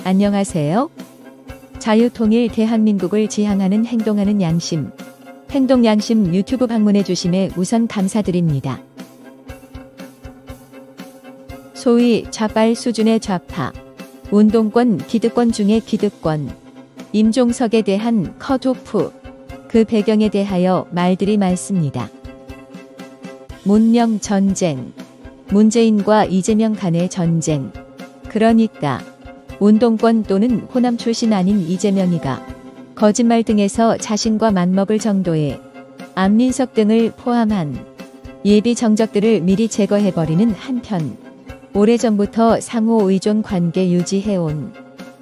안녕하세요. 자유통일 대한민국을 지향하는 행동하는 양심, 행동양심 유튜브 방문해 주심에 우선 감사드립니다. 소위 좌빨 수준의 좌파, 운동권, 기득권 중의 기득권, 임종석에 대한 컷오프, 그 배경에 대하여 말들이 많습니다. 문명 전쟁, 문재인과 이재명 간의 전쟁, 그러니까 운동권 또는 호남 출신 아닌 이재명이가 거짓말 등에서 자신과 맞먹을 정도의 안민석 등을 포함한 예비 정적들을 미리 제거해버리는 한편 오래전부터 상호 의존 관계 유지해온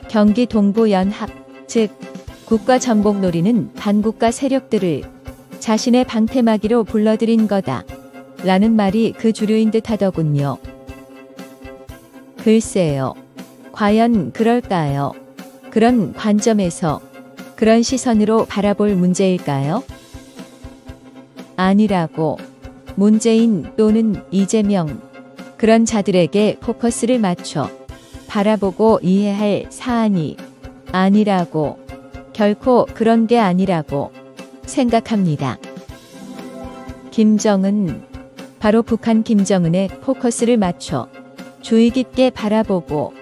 경기 동부연합, 즉 국가 전복 노리는 반국가 세력들을 자신의 방패막이로 불러들인 거다 라는 말이 그 주류인 듯 하더군요. 글쎄요. 과연 그럴까요? 그런 관점에서, 그런 시선으로 바라볼 문제일까요? 아니라고. 문재인 또는 이재명, 그런 자들에게 포커스를 맞춰 바라보고 이해할 사안이 아니라고, 결코 그런 게 아니라고 생각합니다. 김정은, 바로 북한 김정은의 포커스를 맞춰 주의 깊게 바라보고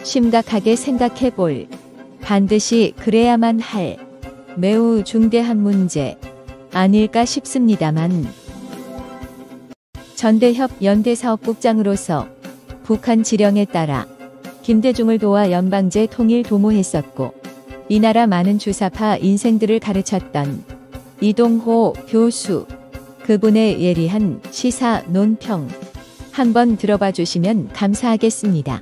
심각하게 생각해볼, 반드시 그래야만 할 매우 중대한 문제 아닐까 싶습니다만, 전대협 연대사업국장으로서 북한 지령에 따라 김대중을 도와 연방제 통일 도모했었고 이 나라 많은 주사파 인생들을 가르쳤던 이동호 교수, 그분의 예리한 시사 논평 한번 들어봐 주시면 감사하겠습니다.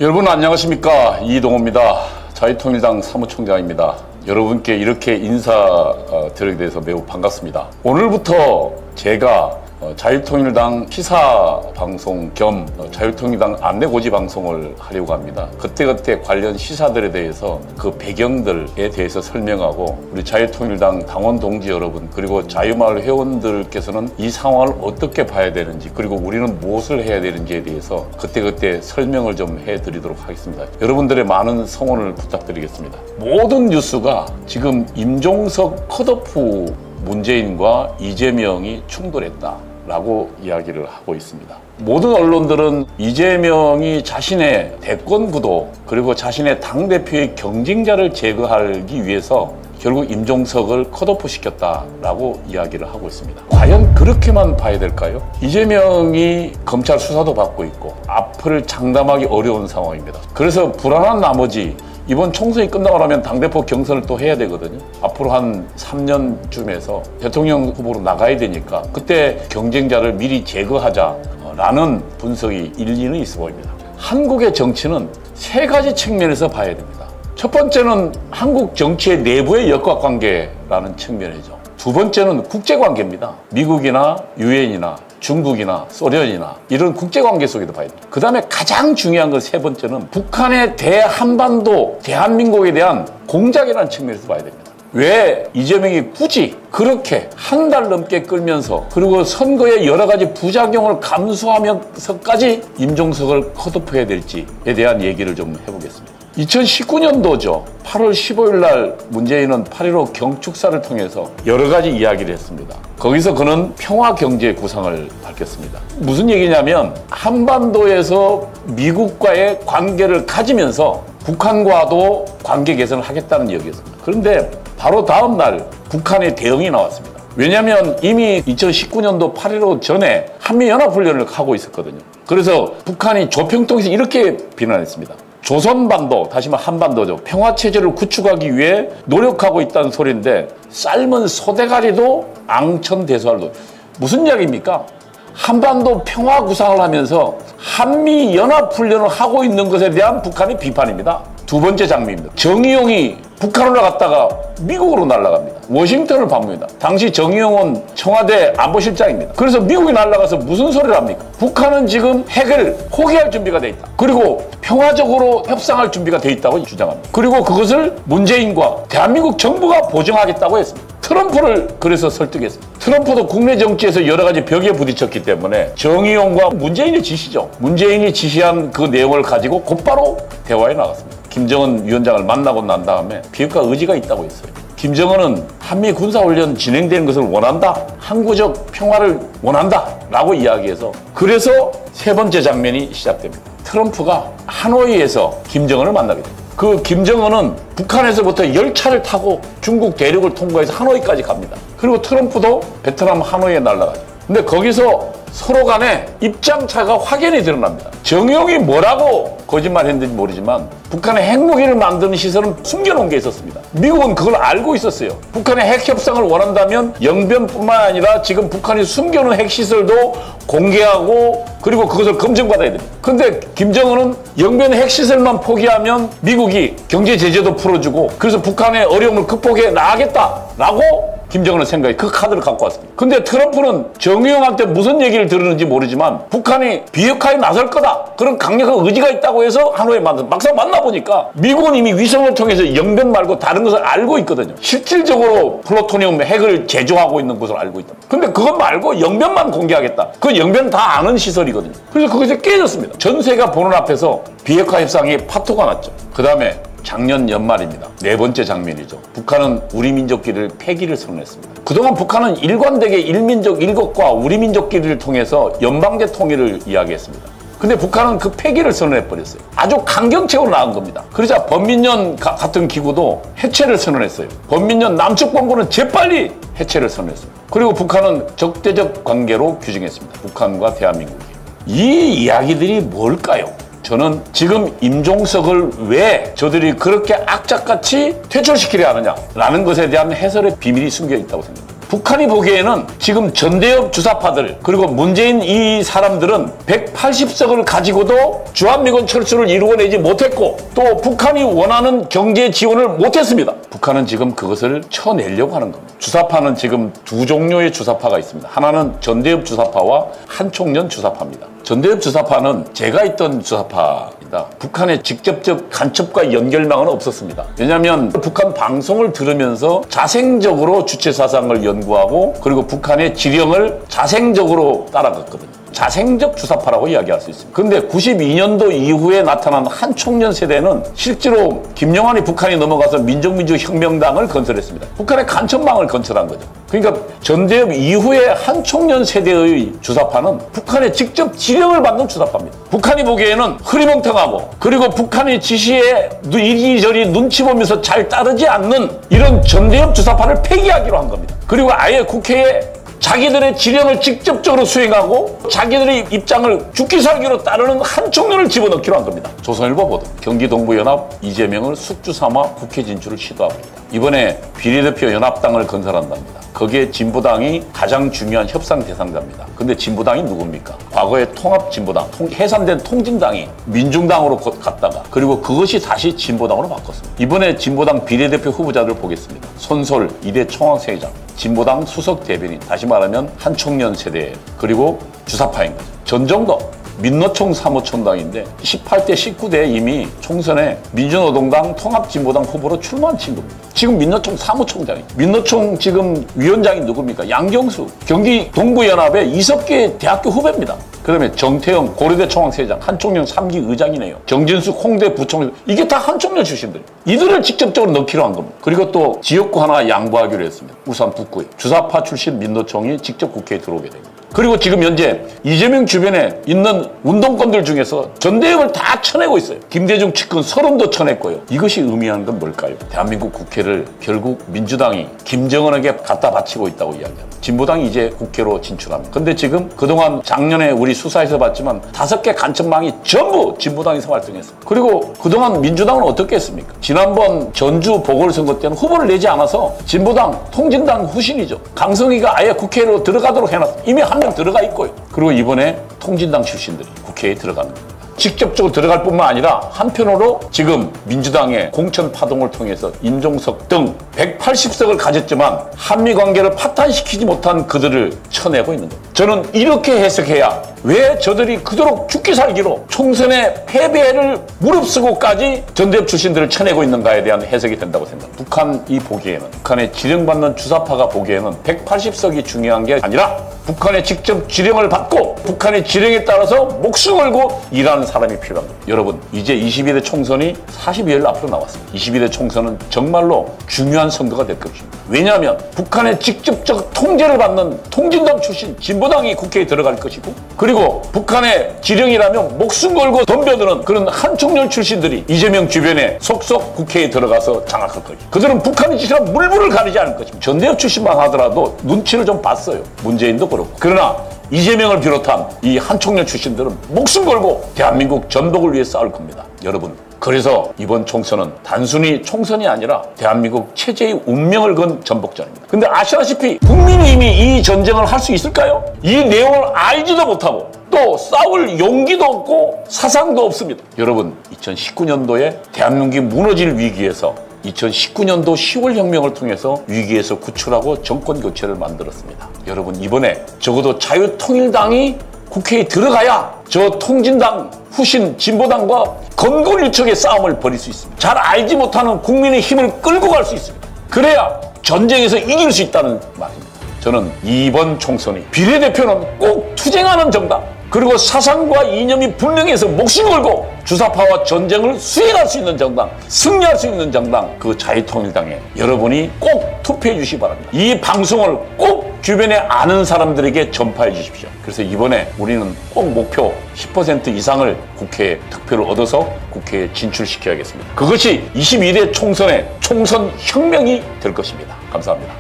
여러분 안녕하십니까, 이동호입니다. 자유통일당 사무총장입니다. 여러분께 이렇게 인사드리게 돼서 매우 반갑습니다. 오늘부터 제가 자유통일당 시사방송 겸 자유통일당 안내고지 방송을 하려고 합니다. 그때그때 관련 시사들에 대해서 그 배경들에 대해서 설명하고 우리 자유통일당 당원 동지 여러분 그리고 자유마을 회원들께서는 이 상황을 어떻게 봐야 되는지 그리고 우리는 무엇을 해야 되는지에 대해서 그때그때 설명을 좀 해드리도록 하겠습니다. 여러분들의 많은 성원을 부탁드리겠습니다. 모든 뉴스가 지금 임종석 컷오프 문재인과 이재명이 충돌했다 라고 이야기를 하고 있습니다. 모든 언론들은 이재명이 자신의 대권 구도 그리고 자신의 당대표의 경쟁자를 제거하기 위해서 결국 임종석을 컷오프 시켰다라고 이야기를 하고 있습니다. 과연 그렇게만 봐야 될까요? 이재명이 검찰 수사도 받고 있고 앞을 장담하기 어려운 상황입니다. 그래서 불안한 나머지 이번 총선이 끝나고 나면 당대표 경선을 또 해야 되거든요. 앞으로 한 3년쯤에서 대통령 후보로 나가야 되니까 그때 경쟁자를 미리 제거하자라는 분석이 일리는 있어 보입니다. 한국의 정치는 세 가지 측면에서 봐야 됩니다. 첫 번째는 한국 정치의 내부의 역학관계라는 측면이죠. 두 번째는 국제관계입니다. 미국이나 유엔이나 중국이나 소련이나 이런 국제관계 속에도 봐야 됩니다. 그 다음에 가장 중요한 건 세 번째는 북한의 대한반도, 대한민국에 대한 공작이라는 측면에서 봐야 됩니다. 왜 이재명이 굳이 그렇게 한 달 넘게 끌면서 그리고 선거의 여러 가지 부작용을 감수하면서까지 임종석을 컷오프해야 될지에 대한 얘기를 좀 해보겠습니다. 2019년도죠. 8월 15일 날 문재인은 8.15 경축사를 통해서 여러 가지 이야기를 했습니다. 거기서 그는 평화경제 구상을 밝혔습니다. 무슨 얘기냐면 한반도에서 미국과의 관계를 가지면서 북한과도 관계 개선을 하겠다는 얘기였습니다. 그런데 바로 다음 날 북한의 대응이 나왔습니다. 왜냐하면 이미 2019년도 8.15 전에 한미연합훈련을 하고 있었거든요. 그래서 북한이 조평통에서 이렇게 비난했습니다. 조선반도, 다시 말해 한반도죠. 평화체제를 구축하기 위해 노력하고 있다는 소리인데 삶은 소대가리도 앙천대소할도. 무슨 이야기입니까? 한반도 평화 구상을 하면서 한미연합훈련을 하고 있는 것에 대한 북한의 비판입니다. 두 번째 장면입니다. 정의용이 북한으로 갔다가 미국으로 날아갑니다. 워싱턴을 방문합니다. 당시 정의용은 청와대 안보실장입니다. 그래서 미국이 날아가서 무슨 소리를 합니까? 북한은 지금 핵을 포기할 준비가 돼 있다. 그리고 평화적으로 협상할 준비가 돼 있다고 주장합니다. 그리고 그것을 문재인과 대한민국 정부가 보증하겠다고 했습니다. 트럼프를 그래서 설득했습니다. 트럼프도 국내 정치에서 여러 가지 벽에 부딪혔기 때문에 정의용과 문재인의 지시죠. 문재인이 지시한 그 내용을 가지고 곧바로 대화에 나갔습니다. 김정은 위원장을 만나고 난 다음에 비핵화 의지가 있다고 했어요. 김정은은 한미 군사훈련 진행되는 것을 원한다. 항구적 평화를 원한다. 라고 이야기해서 그래서 세 번째 장면이 시작됩니다. 트럼프가 하노이에서 김정은을 만나게 됩니다. 그 김정은은 북한에서부터 열차를 타고 중국 대륙을 통과해서 하노이까지 갑니다. 그리고 트럼프도 베트남 하노이에 날아가죠. 근데 거기서 서로 간에 입장차가 확연히 드러납니다. 정의용이 뭐라고 거짓말했는지 모르지만 북한의 핵무기를 만드는 시설은 숨겨놓은 게 있었습니다. 미국은 그걸 알고 있었어요. 북한의 핵 협상을 원한다면 영변뿐만 아니라 지금 북한이 숨겨놓은 핵시설도 공개하고 그리고 그것을 검증받아야 됩니다. 근데 김정은은 영변 핵시설만 포기하면 미국이 경제 제재도 풀어주고 그래서 북한의 어려움을 극복해 나가겠다라고 김정은은 생각해 그 카드를 갖고 왔습니다. 근데 트럼프는 정의용한테 무슨 얘기를 들었는지 모르지만 북한이 비핵화에 나설 거다. 그런 강력한 의지가 있다고 해서 하노이에 만났어. 막상 만나보니까 미국은 이미 위성을 통해서 영변 말고 다른 것을 알고 있거든요. 실질적으로 플루토늄 핵을 제조하고 있는 것을 알고 있다. 근데 그것 말고 영변만 공개하겠다. 그 영변 다 아는 시설이거든요. 그래서 그것이 깨졌습니다. 전 세계가 보는 앞에서 비핵화 협상이 파토가 났죠. 그 다음에 작년 연말입니다. 네 번째 장면이죠. 북한은 우리 민족끼리를 폐기를 선언했습니다. 그동안 북한은 일관되게 일민족 일국과 우리 민족끼리를 통해서 연방제 통일을 이야기했습니다. 근데 북한은 그 폐기를 선언해버렸어요. 아주 강경책으로 나온 겁니다. 그러자 범민련 같은 기구도 해체를 선언했어요. 범민련 남측 본부는 재빨리 해체를 선언했습니다. 그리고 북한은 적대적 관계로 규정했습니다. 북한과 대한민국이. 이 이야기들이 뭘까요? 저는 지금 임종석을 왜 저들이 그렇게 악착같이 퇴출시키려 하느냐라는 것에 대한 해설의 비밀이 숨겨 있다고 생각합니다. 북한이 보기에는 지금 전대협 주사파들 그리고 문재인 이 사람들은 180석을 가지고도 주한미군 철수를 이루어내지 못했고 또 북한이 원하는 경제 지원을 못했습니다. 북한은 지금 그것을 쳐내려고 하는 겁니다. 주사파는 지금 두 종류의 주사파가 있습니다. 하나는 전대협 주사파와 한총련 주사파입니다. 전대협 주사파는 제가 있던 주사파입니다. 북한의 직접적 간첩과 연결망은 없었습니다. 왜냐하면 북한 방송을 들으면서 자생적으로 주체사상을 연구하고 그리고 북한의 지령을 자생적으로 따라갔거든요. 자생적 주사파라고 이야기할 수 있습니다. 그런데 92년도 이후에 나타난 한총련 세대는 실제로 김영환이 북한이 넘어가서 민족민주혁명당을 건설했습니다. 북한의 간첩망을 건설한 거죠. 그러니까 전대협 이후에 한총련 세대의 주사파는 북한의 직접 지령을 받는 주사파입니다. 북한이 보기에는 흐리멍텅하고 그리고 북한의 지시에 이리저리 눈치 보면서 잘 따르지 않는 이런 전대협 주사파를 폐기하기로 한 겁니다. 그리고 아예 국회에 자기들의 지령을 직접적으로 수행하고 자기들의 입장을 죽기 살기로 따르는 한총련을 집어넣기로 한 겁니다. 조선일보 보도 경기동부연합 이재명을 숙주 삼아 국회 진출을 시도하고 있다. 이번에 비례대표 연합당을 건설한답니다. 거기에 진보당이 가장 중요한 협상 대상자입니다. 근데 진보당이 누굽니까? 과거에 통합진보당, 해산된 통진당이 민중당으로 갔다가 그리고 그것이 다시 진보당으로 바꿨습니다. 이번에 진보당 비례대표 후보자들 보겠습니다. 손솔 2대 총학생회장, 진보당 수석 대변인, 다시 말하면 한총련 세대, 그리고 주사파인 거죠. 전정도 민노총 사무총장인데 18대 19대 이미 총선에 민주노동당 통합진보당 후보로 출마한 친구입니다. 지금 민노총 사무총장이 민노총 지금 위원장이 누굽니까? 양경수 경기 동부연합의 이석계 대학교 후배입니다. 그 다음에 정태영 고려대 총학생회장, 한총련 3기 의장이네요. 정진숙 홍대 부총리, 이게 다 한총련 출신들. 이들을 직접적으로 넣기로 한 겁니다. 그리고 또 지역구 하나 양보하기로 했습니다. 울산 북구에 주사파 출신 민노총이 직접 국회에 들어오게 됩니다. 그리고 지금 현재 이재명 주변에 있는 운동권들 중에서 전대협을 다 쳐내고 있어요. 김대중 측근 서른도 쳐냈고요. 이것이 의미하는 건 뭘까요? 대한민국 국회를 결국 민주당이 김정은에게 갖다 바치고 있다고 이야기합니다. 진보당이 이제 국회로 진출합니다. 근데 지금 그동안 작년에 우리 수사에서 봤지만 5개 간첩망이 전부 진보당에서 활동했어요. 그리고 그동안 민주당은 어떻게 했습니까? 지난번 전주 보궐선거 때는 후보를 내지 않아서 진보당, 통진당 후신이죠. 강성희가 아예 국회로 들어가도록 해놨어요. 이미 한 명 들어가 있고요. 그리고 이번에 통진당 출신들이 국회에 들어가는 겁니다. 직접적으로 들어갈 뿐만 아니라 한편으로 지금 민주당의 공천 파동을 통해서 임종석 등 180석을 가졌지만 한미 관계를 파탄시키지 못한 그들을 쳐내고 있는 겁니다. 저는 이렇게 해석해야 왜 저들이 그토록 죽기 살기로 총선의 패배를 무릅쓰고까지 전대협 출신들을 쳐내고 있는가에 대한 해석이 된다고 생각합니다. 북한이 보기에는, 북한의 지령받는 주사파가 보기에는 180석이 중요한 게 아니라 북한의 직접 지령을 받고 북한의 지령에 따라서 목숨 걸고 일하는 사람이 필요한 겁니다. 여러분, 이제 22대 총선이 42일 앞으로 나왔습니다. 22대 총선은 정말로 중요한 선거가 될 것입니다. 왜냐하면 북한의 직접적 통제를 받는 통진당 출신 진보당이 국회에 들어갈 것이고, 그리고 북한의 지령이라면 목숨 걸고 덤벼드는 그런 한총련 출신들이 이재명 주변에 속속 국회에 들어가서 장악할 거죠. 그들은 북한의 짓이랑 물불을 가리지 않을 것입니다. 전대협 출신만 하더라도 눈치를 좀 봤어요. 문재인도 그렇고. 그러나 이재명을 비롯한 이 한총련 출신들은 목숨 걸고 대한민국 전복을 위해 싸울 겁니다. 여러분, 그래서 이번 총선은 단순히 총선이 아니라 대한민국 체제의 운명을 건 전복전입니다. 근데 아시다시피 국민이 이미 이 전쟁을 할 수 있을까요? 이 내용을 알지도 못하고 또 싸울 용기도 없고 사상도 없습니다. 여러분, 2019년도에 대한민국이 무너질 위기에서 2019년도 10월 혁명을 통해서 위기에서 구출하고 정권 교체를 만들었습니다. 여러분, 이번에 적어도 자유통일당이 국회에 들어가야 저 통진당, 후신, 진보당과 건골일척의 싸움을 벌일 수 있습니다. 잘 알지 못하는 국민의 힘을 끌고 갈 수 있습니다. 그래야 전쟁에서 이길 수 있다는 말입니다. 저는 이번 총선이 비례대표는 꼭 투쟁하는 정당, 그리고 사상과 이념이 분명해서 목숨 걸고 주사파와 전쟁을 수행할 수 있는 정당, 승리할 수 있는 정당, 그 자유통일당에 여러분이 꼭 투표해 주시기 바랍니다. 이 방송을 꼭 주변에 아는 사람들에게 전파해 주십시오. 그래서 이번에 우리는 꼭 목표 10% 이상을 국회에 득표를 얻어서 국회에 진출시켜야겠습니다. 그것이 22대 총선의 총선 혁명이 될 것입니다. 감사합니다.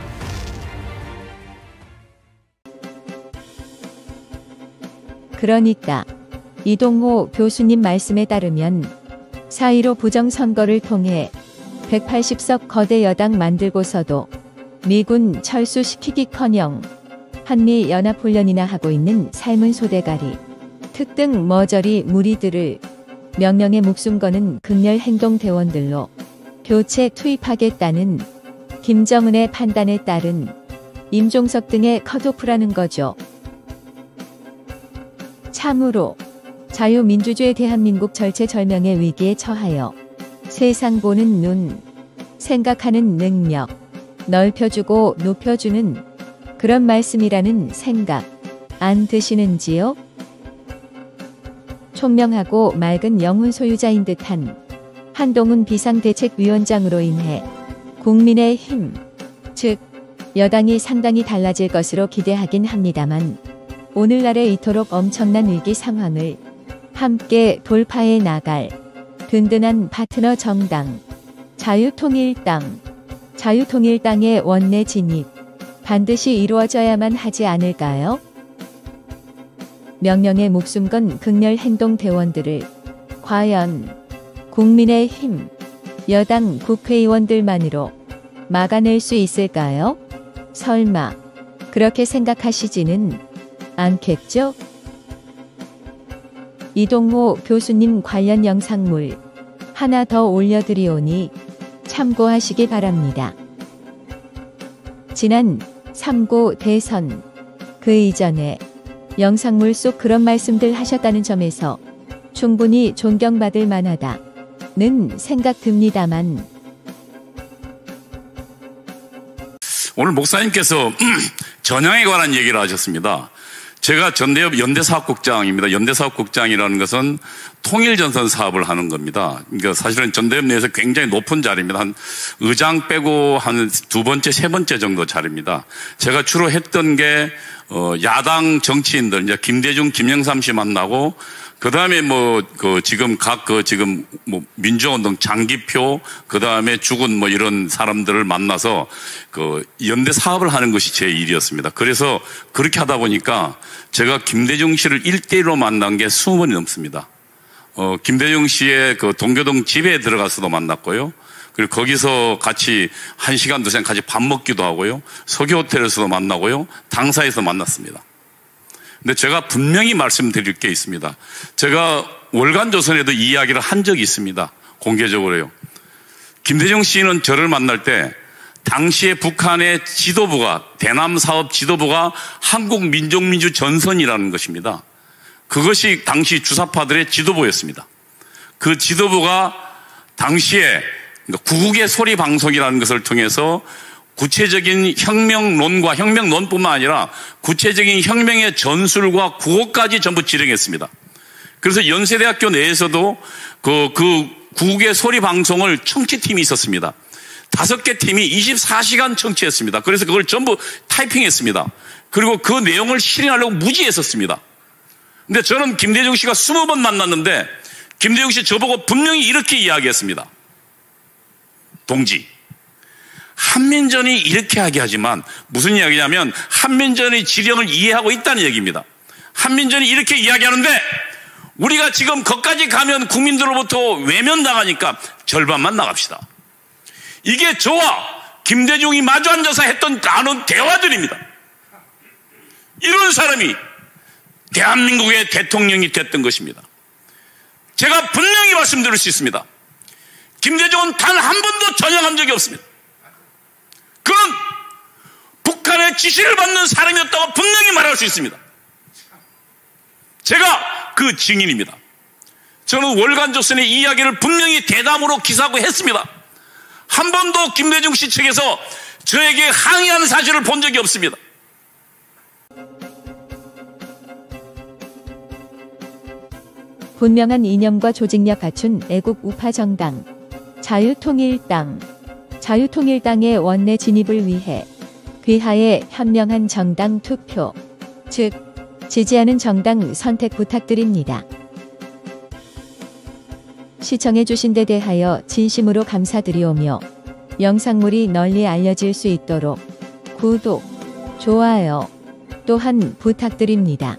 그러니까 이동호 교수님 말씀에 따르면 4.15 부정선거를 통해 180석 거대 여당 만들고서도 미군 철수시키기커녕 한미연합훈련이나 하고 있는 삶은 소대가리, 특등 머저리 무리들을 명령에 목숨 거는 극렬 행동대원들로 교체 투입하겠다는 김정은의 판단에 따른 임종석 등의 컷오프라는 거죠. 참으로 자유민주주의 대한민국 절체절명의 위기에 처하여 세상 보는 눈, 생각하는 능력, 넓혀주고 높여주는 그런 말씀이라는 생각 안 드시는지요? 총명하고 맑은 영혼 소유자인 듯한 한동훈 비상대책위원장으로 인해 국민의힘, 즉 여당이 상당히 달라질 것으로 기대하긴 합니다만 오늘날의 이토록 엄청난 위기 상황을 함께 돌파해 나갈 든든한 파트너 정당, 자유통일당, 자유통일당의 원내 진입 반드시 이루어져야만 하지 않을까요? 명령에 목숨 건 극렬 행동 대원들을 과연 국민의힘, 여당 국회의원들만으로 막아낼 수 있을까요? 설마 그렇게 생각하시지는 않겠죠? 이동호 교수님 관련 영상물 하나 더 올려드리오니 참고하시기 바랍니다. 지난 3구 대선 그 이전에 영상물 속 그런 말씀들 하셨다는 점에서 충분히 존경받을 만하다는 생각 듭니다만 오늘 목사님께서 전향에 관한 얘기를 하셨습니다. 제가 전대협 연대사업국장입니다. 연대사업국장이라는 것은 통일전선 사업을 하는 겁니다. 그러니까 사실은 전대협 내에서 굉장히 높은 자리입니다. 한 의장 빼고 한 두 번째, 세 번째 정도 자리입니다. 제가 주로 했던 게 야당 정치인들, 이제 김대중, 김영삼 씨 만나고 그다음에 지금 민주운동 장기표, 그다음에 죽은 이런 사람들을 만나서 연대 사업을 하는 것이 제 일이었습니다. 그래서 그렇게 하다 보니까 제가 김대중 씨를 1대1로 만난 게 20번이 넘습니다. 김대중 씨의 동교동 집에 들어가서도 만났고요. 그리고 거기서 같이 1시간, 2시간 같이 밥 먹기도 하고요. 서귀 호텔에서도 만나고요. 당사에서 만났습니다. 근데 제가 분명히 말씀드릴 게 있습니다. 제가 월간조선에도 이 이야기를 한 적이 있습니다. 공개적으로요. 김대중 씨는 저를 만날 때 당시에 북한의 지도부가, 대남 사업 지도부가 한국민족민주전선이라는 것입니다. 그것이 당시 주사파들의 지도부였습니다. 그 지도부가 당시에 구국의 소리 방송이라는 것을 통해서 구체적인 혁명론과 혁명론뿐만 아니라 구체적인 혁명의 전술과 구호까지 전부 지령했습니다. 그래서 연세대학교 내에서도 그 구국의 소리 방송을 청취팀이 있었습니다. 5개 팀이 24시간 청취했습니다. 그래서 그걸 전부 타이핑했습니다. 그리고 그 내용을 실행하려고 무지했었습니다. 근데 저는 김대중 씨가 20번 만났는데 김대중 씨 저보고 분명히 이렇게 이야기했습니다. 동지, 한민전이 이렇게 하게 하지만 무슨 이야기냐면 한민전의 지령을 이해하고 있다는 얘기입니다. 한민전이 이렇게 이야기하는데 우리가 지금 거기까지 가면 국민들로부터 외면당하니까 절반만 나갑시다. 이게 저와 김대중이 마주 앉아서 했던 나눈 대화들입니다. 이런 사람이 대한민국의 대통령이 됐던 것입니다. 제가 분명히 말씀드릴 수 있습니다. 김대중은 단 한 번도 전향한 적이 없습니다. 그는 북한의 지시를 받는 사람이었다고 분명히 말할 수 있습니다. 제가 그 증인입니다. 저는 월간조선의 이야기를 분명히 대담으로 기사하고 했습니다. 한 번도 김대중 씨 측에서 저에게 항의하는 사실을 본 적이 없습니다. 분명한 이념과 조직력 갖춘 애국 우파 정당 자유통일당. 자유통일당의 원내 진입을 위해 귀하의 현명한 정당 투표, 즉 지지하는 정당 선택 부탁드립니다. 시청해주신 데 대하여 진심으로 감사드리오며 영상물이 널리 알려질 수 있도록 구독, 좋아요 또한 부탁드립니다.